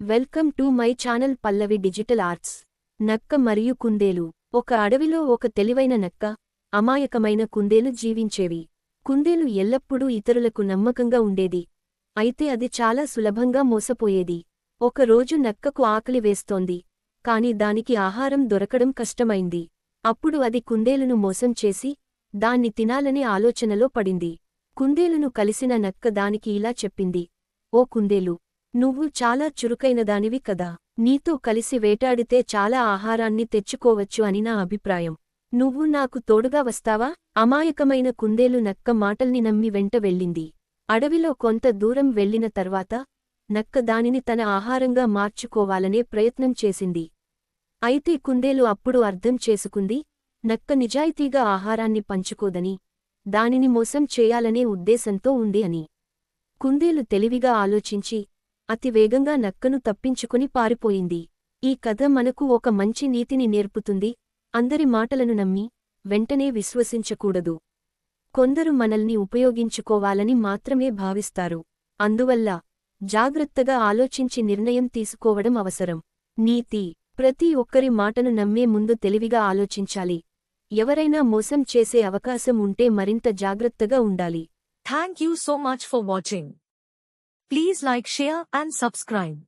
Welcome to my channel Pallavi digital arts. నక్క మరియు కుందేలు. ఒక అడవిలో ఒక తెలివైన నక్క, అమాయకమైన కుందేలు జీవించేవి. కుందేలు ఎల్లప్పుడూ ఇతరులకు నమ్మకంగా ఉండేది. అయితే అది చాలా సులభంగా మోసపోయేది. ఒకరోజు నక్కకు ఆకలి వేస్తోంది. కాని దానికి ఆహారం దొరకడం కష్టమైంది. అప్పుడు అది కుందేలును మోసం చేసి దాన్ని తినాలనే ఆలోచనలో పడింది. కుందేలును కలిసిన నక్క దానికి ఇలా చెప్పింది: ఓ కుందేలు, నువ్వు చాలా చురుకైనదానివి కదా. నీతో కలిసి వేటాడితే చాలా ఆహారాన్ని తెచ్చుకోవచ్చు అని నా అభిప్రాయం. నువ్వు నాకు తోడుగా వస్తావా? అమాయకమైన కుందేలు నక్క మాటల్ని నమ్మి వెంట వెళ్ళింది. అడవిలో కొంత దూరం వెళ్లిన తర్వాత నక్క దానిని తన ఆహారంగా మార్చుకోవాలనే ప్రయత్నం చేసింది. అయితే కుందేలు అప్పుడు అర్థం చేసుకుంది, నక్క నిజాయితీగా ఆహారాన్ని పంచుకోదని, దానిని మోసం చేయాలనే ఉద్దేశంతో ఉంది అని. కుందేలు తెలివిగా ఆలోచించి అతి వేగంగా నక్కను తప్పించుకుని పారిపోయింది. ఈ కథ మనకు ఒక మంచి నీతిని నేర్పుతుంది: అందరి మాటలను నమ్మి వెంటనే విశ్వసించకూడదు. కొందరు మనల్ని ఉపయోగించుకోవాలని మాత్రమే భావిస్తారు. అందువల్ల జాగ్రత్తగా ఆలోచించి నిర్ణయం తీసుకోవడం అవసరం. నీతి: ప్రతి ఒక్కరి మాటను నమ్మే ముందు తెలివిగా ఆలోచించాలి. ఎవరైనా మోసం చేసే అవకాశం ఉంటే మరింత జాగ్రత్తగా ఉండాలి. Thank you so much for watching. Please like, share and subscribe.